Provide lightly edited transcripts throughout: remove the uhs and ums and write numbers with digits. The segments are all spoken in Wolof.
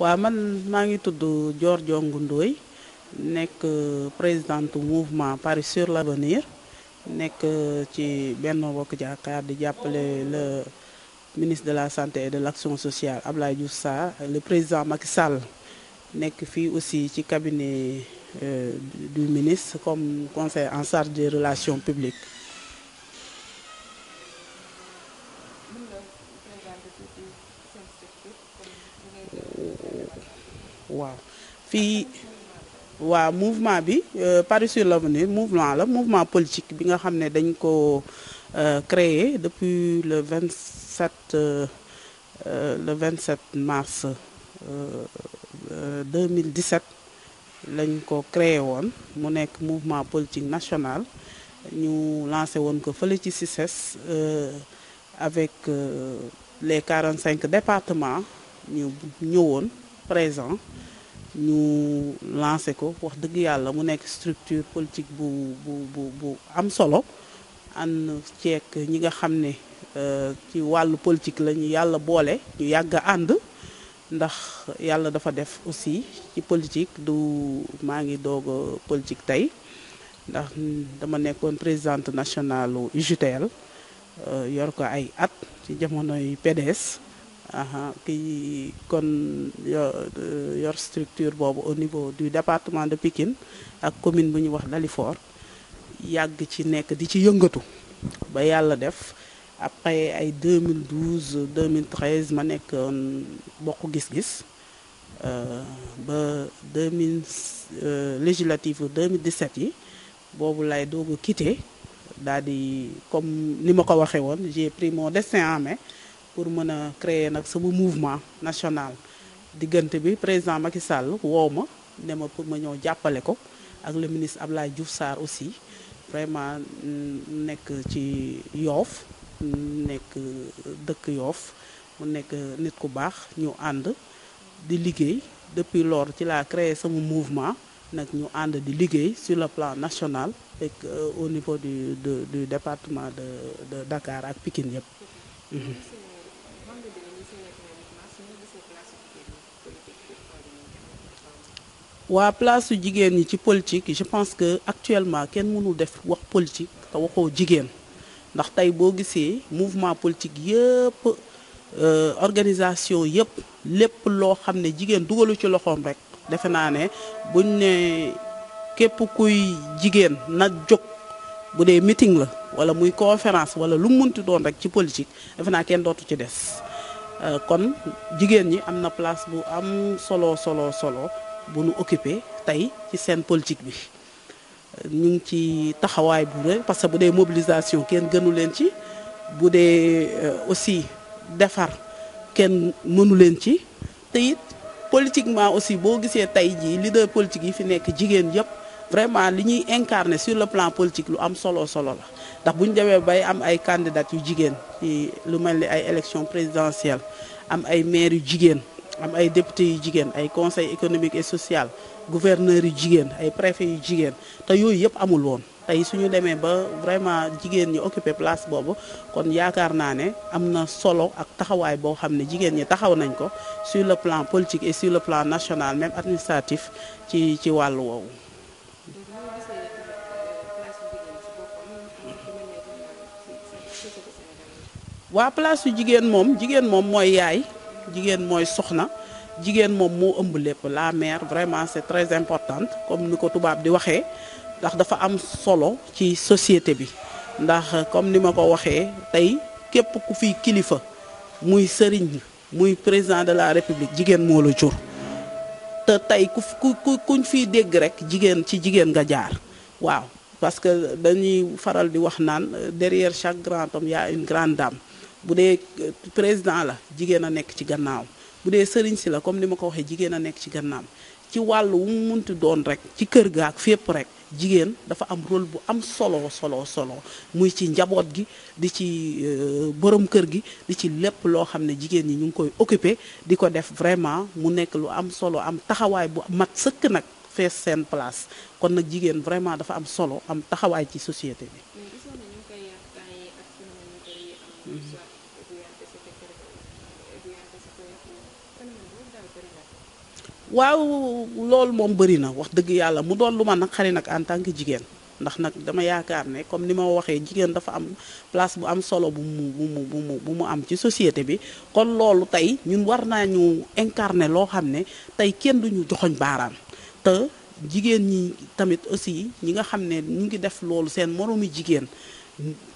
waaw man maa ngi tudd Dior Diong Ndoye nekk présidente mouvement Paris sur l'avenir nekk ci Benno Bokk Yaakaar di jàppale le ministre de la santé et de l'action sociale Abdoulaye Diouf Sarr le président Macky Sall nekk fii aussi ci cabinet du ministre comme conseiller en charge des relations publiques. waaw fii waaw mouvement bi Paris sur l'avenir mouvement politique bi nga xam ne dañ ko créé depuis le 27 mars 2017 lañ ko créé woon mu nekk mouvement politique national ñu lancé woon ko fële ci CICES avec les 45 départements ñu ñëwoon présent ñu lancé ko wax dëgg yàlla mu nekk structure politique bu am solo ànd ceek ñi nga xam ne ci wàllu politique la ñu yàlla boole ñu yàgg a ànd ndax yàlla dafa def aussi ci politique du maa ngi doog a politique tey ndax dama nekkoon présidente nationale UJTL yor ko ay at ci jamonoy PDS kii kon yor structure boobu au niveau du département de Pikine ak commune bu ñuy wax Dalifort yàgg ci nekk di ci yëngatu ba yàlla def après ay 2012 2013 ma nekkoon bokk gis-gis ba législative 2017 yi boobu lay doog a quitté daal di comme ni ma ko waxee woon j'ai pris mon destin en main pour mën a créer nag sama mouvement national diggante bi président Macky Sall woo ma ne ma pour ma ñëw jàppale ko ak le ministre Abdoulaye Diouf Sarr aussi vraiment nekk ci Yoff nekk dëkk Yoff mu nekk nit ku baax ñu ànd di liggéey depuis lors ci laa créé sama mouvement nag ñu ànd di liggéey sur le plan national et au niveau du département de Dakar ak Pikine yëpp. waa place su jigéen ñi ci politique je pense que actuellement kenn mënul def wax politique te waxoo jigéen ndax tey boo gisee mouvement politique yëpp organisation yëpp lépp loo xam ne jigéen dugalu ci loxoom rek defe naa ne buñ ne képp kuy jigéen na jóg bu dee meeting la wala muy conférence wala lu munti doon rek ci politique defe naa kenn dootu ci des kon jigéen ñi am na place bu am solo bu nu occupé tey ci seen politique bi ñu ngi ci taxawaay bu rëy parce que bu dee mobilisation kenn gënu leen ci bu dee aussi defar kenn mënu leen ci te it politiquement aussi boo gisee tey jii leader politique yi fi nekk jigéen yëpp vraiment li ñuy incarner sur le plan politique lu am solo la ndax bu ñu demee bay am ay candidats yu jigéen ci lu mel ni ay élections présidentielles am ay maires yu jigéen am ay députés yu jigéen ay conseil économique et social gouverneurs yu jigéen ay préfets yu jigéen te yooyu yëpp amul woon tey suñu demee ba vraiment jigéen ñi occupé place boobu kon yaakaar naa ne am na solo ak taxawaay boo xam ne jigéen ñi taxaw nañ ko sur le plan politique et sur le plan national même administratif ci wàllu woowu. waa place yu jigéen moom mooy yaay. jigéen mooy soxna jigéen moom moo ëmb lépp la mère vraiment c'est très importante comme ni ko tubaab di waxee ndax dafa am solo ci société bi ndax comme ni ma ko waxee tey képp ku fi kilifa muy sëriñ muy président de la république jigéen moo la jur te tey kuñ fiy dégg rek jigéen ci jigéen nga jaar waaw parce que dañuy faral di wax naan derrière chaque grand homme y a une grande dame bu dee président la jigéen a nekk ci gannaaw bu dee sëriñ si la comme ni ma ko waxee jigéen a nekk ci gannaaw ci wàllu wu mu munti doon rek ci kër ga ak fépp rek jigéen dafa am rôle bu am solo muy ci njaboot gi di ci borom kër gi di ci lépp loo xam ne jigéen ñi ñu ngi koy occupé di ko def vraiment mu nekk lu am solo am taxawaay bu mat sëkk nag fees seen place kon nag jigéen vraiment dafa am solo am taxawaay ci société bi. waaw loolu moom bëri na wax dëgg yàlla mu doon lu ma nag xari nag en tant que jigéen ndax nag dama yaakaar ne comme ni ma waxee jigéen dafa am place bu am solo bu mu am ci société bi kon loolu tey ñun war naa ñu incarner loo xam ne tey kenn duñu joxoñ baaraam te jigéen ñi tamit aussi ñi nga xam ne ñu ngi def loolu seen moroomi jigéen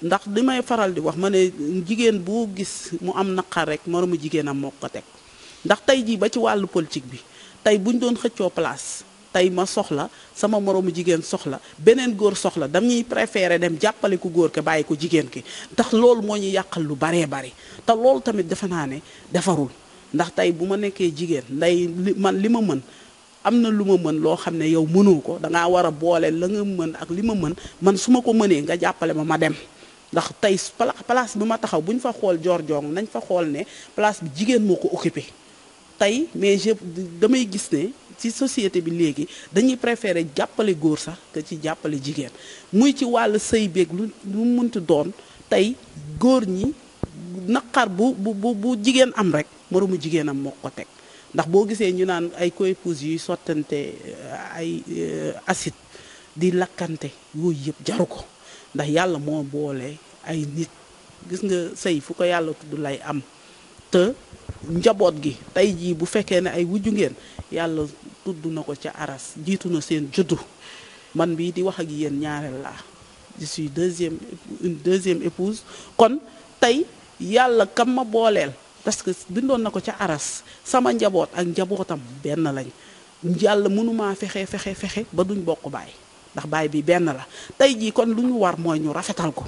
ndax li may faral di wax ma ne jigéen boo gis mu am naqar rek moroomu jigéenam moo ko teg ndax tey jii ba ci wàllu politique bi tey buñ doon xëccoo place tey ma soxla sama moroomu jigéen soxla beneen góor soxla dañuy préféré dem jàppale ku góor ke bàyyi ko jigéen ki ndax loolu moo ñu yàqal lu baree bari te loolu tamit defe naa ne defarul ndax tey bu ma nekkee jigéen nday man li ma mën am na lu ma mën loo xam ne yow mënoo ko dangaa war a boole la nga mën ak li ma mën man su ma ko mënee nga jàppale ma dem ndax tey place bi ma taxaw bu ñu fa xool joor jong nañ fa xool ne place bi jigéen moo ko occupé tey mais damay gis ne ci société bi léegi dañuy préférer jàppale góor sax que ci jàppale jigéen muy ci wàllu sëy beeg lu mënti doon tey góor ñi naqar bu jigéen am rek moroomu jigéenam moo ko teg ndax boo gisee ñu naan ay coépouses yuy sottante ay acide di lakkante yooyu yëpp jaru ko ndax yàlla moo boole ay nit gis nga sëy fu ko yàlla tudd lay am te njaboot gi tey jii bu fekkee ne ay wujju ngeen yàlla tudd na ko ca aras jiitu na seen juddu man bii di wax ak yéen ñaareel laa je suis une deuxième épouse kon tey yàlla kam ma booleel parce que bindoon na ko ca aras sama njaboot ak njabootam benn lañ yàlla mënumaa fexe ba duñ bokk baay ndax baay bi benn la tey jii kon lu ñu war mooy ñu rafetal ko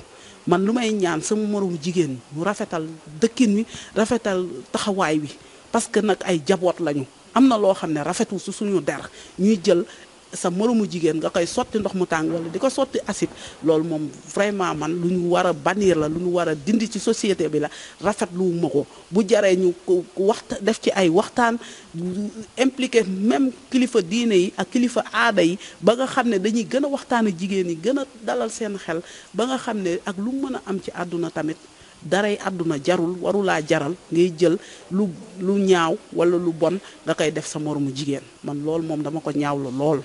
man lu may ñaan sama moromu jigéen ñi ñu rafetal dëkkin wi rafetal taxawaay wi parce que nag ay jaboot lañu am na loo xam ne rafetul su suñu der ñuy jël sa moromu jigéen nga koy sotti ndox mu tàng wala di ko sotti acide loolu moom vraiment man lu ñu war a bannir la lu ñu war a dindi ci société bi la rafetlu ma ko bu jaree ñu def ci ay waxtaan impliqué même kilifa diine yi ak kilifa aada yi ba nga xam ne dañuy gën a waxtaan jigéen yi gën a dalal seen xel ba nga xam ne ak lu mën a am ci àdduna tamit daray àdduna jarul warulaa jaral ngay jël lu ñaaw wala lu bon nga koy def sa moromu jigéen man loolu moom dama ko ñaawlu lool.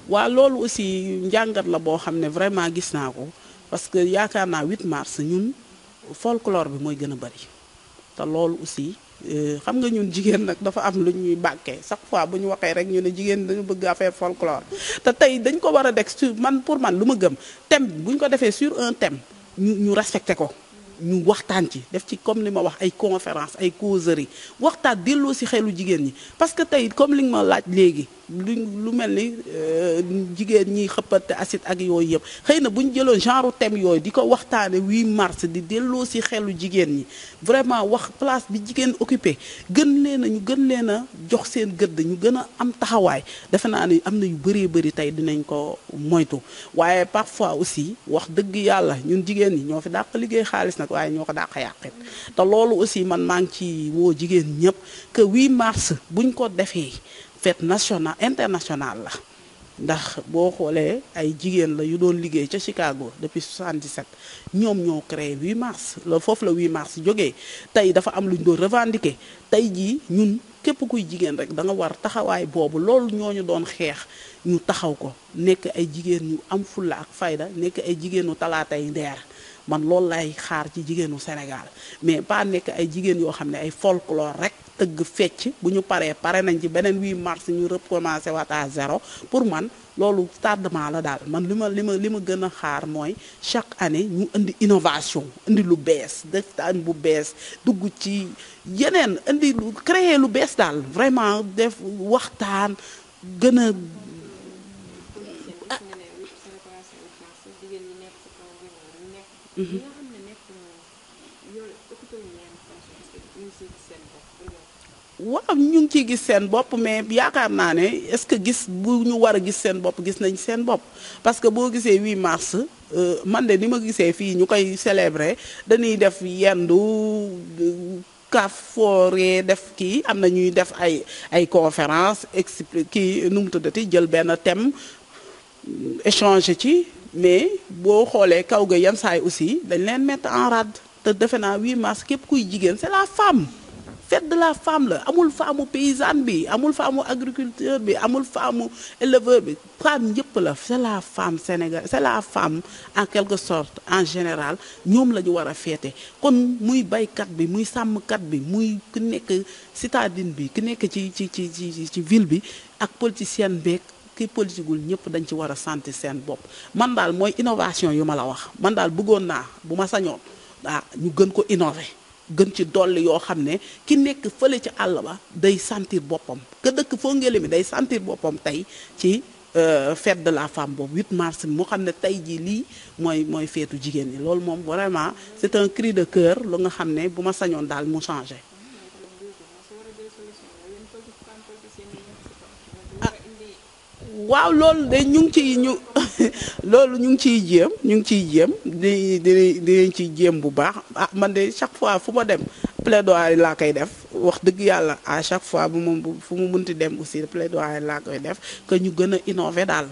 waa loolu aussi njàngat la boo xam ne vraiment gis naa ko parce que yaakaar naa 8 mars ñun folklore bi mooy gën a bari te loolu aussi xam nga ñun jigéen nag dafa am lu ñuy bàkkee chaque fois bu ñu waxee rek ñu ne jigéen dañu bëgg affaire folklore te tey dañ ko war a deg sur pour man lu ma gëm thème bu ñu ko defee sur un thème ñu respecté ko ñu waxtaan ci def ci comme li ma wax ay conférence ay causerie waxtaan delloo si xelu jigéen ñi parce que tey comme li nga ma laaj léegi lu mel ni jigéen ñi xëppate acide ak yooyu yëpp xëy na bu ñu jëloon genre thème yooyu di ko waxtaane 8 mars di delloo si xelu jigéen ñi vraiment wax place bi jigéen occupé ñu gën leen a jox seen gëdd ñu gën a am taxawaay defe naa ne am na yu bëree bëri tey dinañ ko moytu waaye parfois aussi wax dëgg yàlla ñun jigéen ñi ñoo fi dàq liggéey xaalis nag waaye ñoo ko dàq yàqit te loolu aussi man maa ngi ci woo jigéen ñëpp que 8 mars buñ ko defee fête nationale internationale la ndax boo xoolee ay jigéen la yu doon liggéey ca Chicago depuis 77 ñoom ñoo créé 8 mars la foofu la 8 mars jógee tey dafa am lu ñu doon revendiquer tey jii ñun képp kuy jigéen rek da nga war taxawaay boobu loolu ñooñu doon xeex ñu taxaw ko nekk ay jigéen ñu am fulla ak fayda nekk ay jigéenu talaatay ndeer man loolu lay xaar ci jigéenu Sénégal mais pas nekk ay jigéen yoo xam ne ay folklore rek tëgg fecc bu ñu pare nañ ci beneen 8 mars ñu recommencé waat à zéro pour man loolu tardement la daal man li ma gën a xaar mooy chaque année ñu indi innovation indi lu bees def taan bu bees dugg ci yeneen indi lu créer lu bees daal vraiment def waxtaan gën a waaw ñu ngi ciy gis seen bopp mais yaakaar naa ne est-ce que gis bu ñu war a gis seen bopp gis nañ seen bopp parce que boo gisee 8 mars man de ni ma gisee fii ñu koy célébrer dañuy def yendu kafooree def kii am na ñuy def ay conférence explique kii nu mu tuddati jël benn thème échanger ci mais boo xoolee kaw ga yenn saa yi aussi dañ leen mettre en rade te defe naa 8 mars képp kuy jigéen c'est la femme. Fête de la femme la amul femme paysanne bi amul femme agriculteur bi amul femme éleveur bi femme yëpp la c'est la femme Sénégal c'est la femme en quelque sorte en général ñoom la ñu war a féete kon muy baykat bi muy sàmmkat bi muy ku nekk citadine bi ku nekk ci ville bi ak politicienne beeg ki politigul ñëpp dañ ci war a sentir seen bopp man daal mooy innovation yu ma la wax man daal bëggoon naa bu ma sañoon ñu gën ko innover gën ci dolli yoo xam ne ki nekk fële ci àll ba day sentir boppam ka dëkk Fongolimbi day sentir boppam tey ci fête de la femme boobu 8 mars mu xam ne tey jii lii mooy feetu jigéen ñi loolu moom vraiment c'est un cri de cœur lu nga xam ne bu ma sañoon daal mu changé. waaw loolu de ñu ngi ciy jéem dinañ ciy jéem bu baax man de chaque fois fu ma dem plaidoyer laa koy def wax dëgg yàlla à chaque fois fu mu munti dem aussi plaidoyer laa koy def que ñu gën a innover daal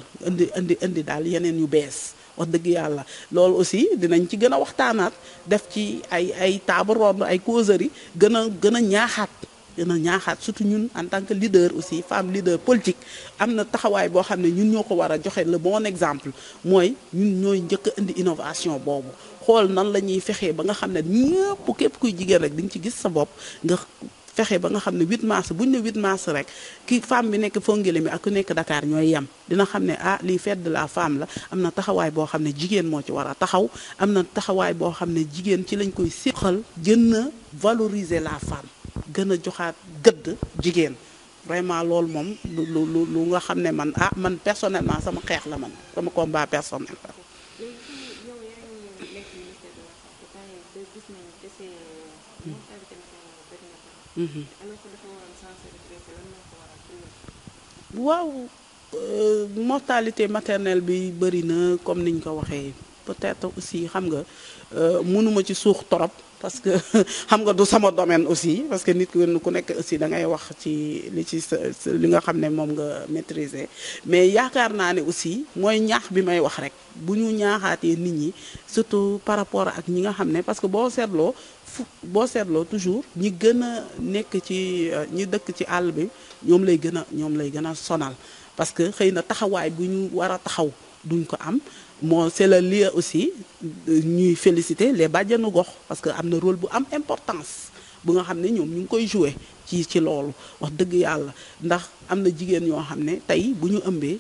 indi daal yeneen yu bees wax dëgg yàlla loolu aussi dinañ ci gën a waxtaanaat def ci ay table ronde ay causeries gën a ñaaxaat surtout ñun en tant que leader aussi femme leader politique am na taxawaay boo xam ne ñun ñoo ko war a joxe le bon exemple mooy ñun ñooy njëkk a indi innovation boobu xool nan la ñuy fexee ba nga xam ne ñëpp képp kuy jigéen rek di nga ci gis sa bopp nga fexe ba nga xam ne 8 mars bu ñu ne 8 mars rek ki femme bi nekk Fongolimbi ak ku nekk Dakar ñooy yem dina xam ne lii fête de la femme la am na taxawaay boo xam ne jigéen moo ci war a taxaw am na taxawaay boo xam ne jigéen ci lañ koy séqal gën a valoriser la femme gën a joxaat gëdd jigéen vraiment loolu moom lu nga xam ne man personnellement sama xeex la man sama combat personnel la. waaw mortalité maternelle bi bëri na comme niñ ko waxee peut-être aussi xam nga mënuma ci suux torop parce que xam nga du sama domaine aussi parce que nit ku nekk aussi da ngay wax ci li nga xam ne moom nga maîtriser mais yaakaar naa ne aussi mooy ñaax bi may wax rek bu ñu ñaaxaatee nit ñi surtout par rapport ak ñi nga xam ne parce que boo seetloo toujours ñi gën a nekk ci ñi dëkk ci àll bi ñoom lay gën a sonal parce que xëy na taxawaay bu ñu war a taxaw duñ ko am c'est le lieu aussi ñuy féliciter les bàjjenu gox parce que am na rôle bu am importance bu nga xam ne ñoom ñu ngi koy jouer ci loolu wax dëgg yàlla ndax am na jigéen ñoo xam ne tey bu ñu ëmbee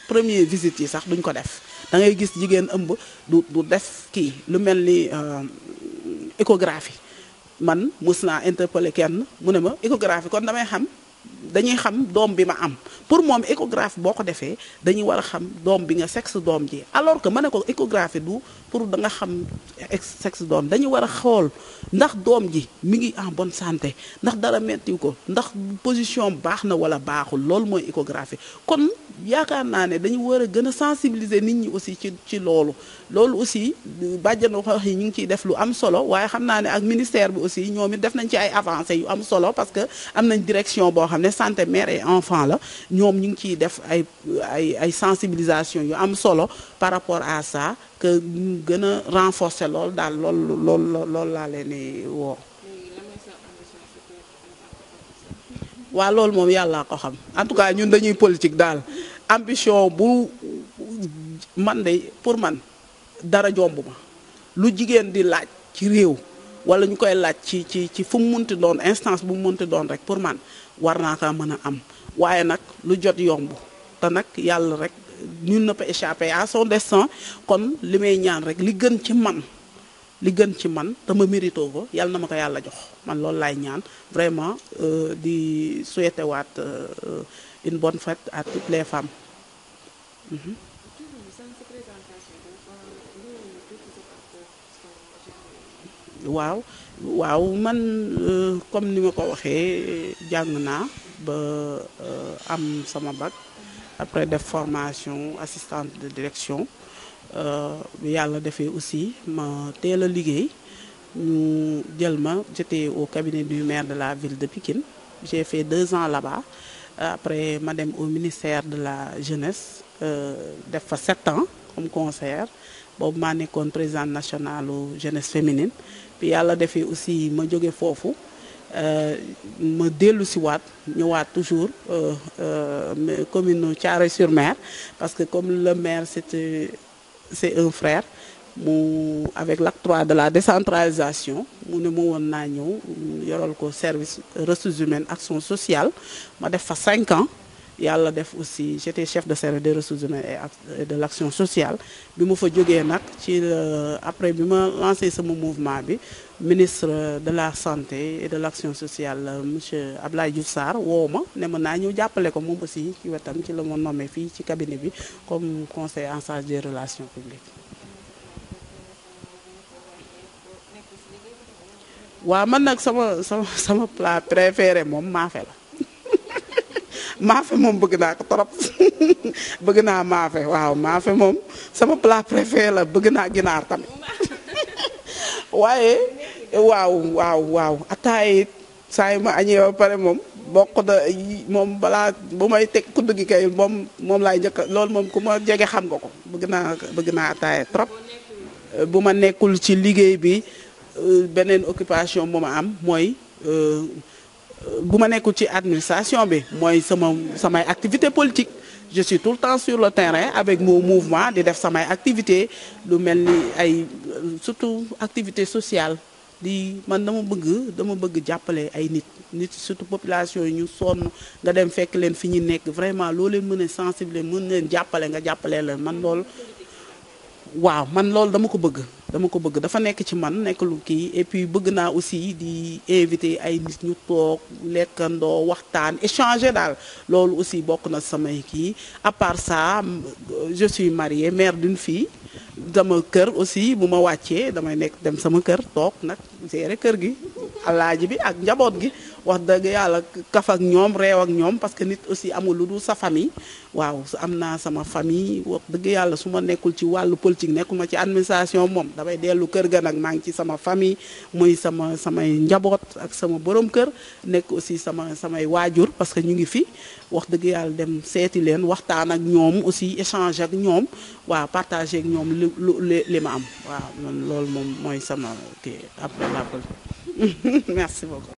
première visite yi sax duñ ko def da ngay gis jigéen ëmb du def kii lu mel ni échographie man mës naa interpeller kenn mu ne ma échographie kon dañuy xam doom bi ma am pour moom échographie boo ko defee dañuy war a xam doom bi nga sexe doom ji alors que ma ne ko échographie du pour da nga xam sexe doom dañuy war a xool ndax doom ji mi ngi en bonne santé ndax dara mettiw ko ndax position baax na wala baaxul loolu mooy échographie kon yaakaar naa ne dañu war a gën a sensibiliser nit ñi aussi ci loolu aussi bàjjenu gox yi ñu ngi ciy def lu am solo waaye xam naa ne ak ministère bi aussi ñoom it def nañ ci ay avancées yu am solo parce que am nañ direction boo xam ne santé mère et enfant la ñoom ñu ngi ciy def ay sensibilisation yu am solo par rapport à ça que ñu gën a renforcer loolu daal loolu laa leen di woo. waaw loolu moom yàllaa ko xam en tout cas ñun dañuy politique daal ambition bu man de pour man dara jomb ma lu jigéen di laaj ci réew wala ñu koy laaj ci fu mu munti doon instance bu mu munti doon rek pour man war naa kaa mën a am waaye nag lu jot yomb te nag yàlla rek nul ne peut échapper à son destin kon li may ñaan rek li gën ci man te ma mérito ko yàlla na ma ko yàlla jox man loolu laay ñaan vraiment di souhaiter waat une bonne fête à toutes les femmes. waaw man comme ni ma ko waxee jàng naa ba am sama bac après def formation assistante de direction yàlla defee aussi ma teel a liggéey ñu jël ma j'étais au cabinet du maire de la ville de Pikine j'ai fait 2 ans là-bas après ma dem au ministère de la jeunesse def fa 7 ans comme conseillère boobu maa nekkoon présidente nationale jeunesse féminine puis yàlla defee aussi ma jóge foofu ma dellu si waat ñëwaat toujours commune Thiaroye-sur-Mer parce que comme le maire c'est un frère mu avec l'acte 3 de la décentralisation mu ne ma woon naa ñëw yoral ko service ressources humaines action sociale ma def fa 5 ans yàlla def aussi j'étais chef de service des ressources humaines et de l'action sociale bi mu fa jógee nag ci après bi ma lancé sama mouvement bi ministre de la santé et de l'action sociale monsieur Abdoulaye Diouf Sarr woo ma ne ma naa ñëw jàppale ko moom aussi ci wetam ci la ma nommé fii ci cabinet bi comme conseiller en charge des relations publiques. waaw man nag sama plat préféré moom maafe la maafe moom bëgg naa ko trop bëgg naa maafe waaw maafe moom sama plat préféré la bëgg naa ginaar tamit waaye waaw ataay saa yu ma añee ba pare moom bokk da moom balaa bu may teg kudd gi kay moom laay njëkk loolu moom ku ma jege xam nga ko bëgg naa ataay trop bu ma nekkul ci liggéey bi beneen occupation bu ma am mooy bu ma nekkul ci administration bi mooy samay activité politique je suis tout le temps sur le terrain avec mon mouvement di def samay activité lu mel ni ay surtout activité sociale di man dama bëgg jàppale ay nit surtout population yi ñu sonn nga dem fekk leen fi ñu nekk vraiment loo leen mën a sensibiliser mën leen jàppale nga jàppale leen man loolu waaw man loolu dama ko bëgg dafa nekk ci man nekk lu kii et puis bëgg naa aussi di inviter ay nit ñu toog lekkandoo waxtaan échanger daal loolu aussi bokk na samay kii à part ça je suis mariée mère d'une fille dama kër aussi bu ma wàccee damay nekk dem sama kër toog nag gérer kër gi alaaji bi ak njaboot gi wax dëgg yàlla kaf ak ñoom réew ak ñoom parce que nit aussi amul lu dul sa famille waaw am naa sama famille wax dëgg yàlla su ma nekkul ci wàllu politique nekkul ma ci administration moom damay dellu kër ga nag maa ngi ci sama famille muy samay njaboot ak sama borom kër nekk aussi samay waajur parce que ñu ngi fi wax dëgg yàlla dem seeti leen waxtaan ak ñoom aussi échanger ak ñoom waaw partager ak ñoom li ma am waaw man loolu moom mooy sama kii après la politique merci beaucoup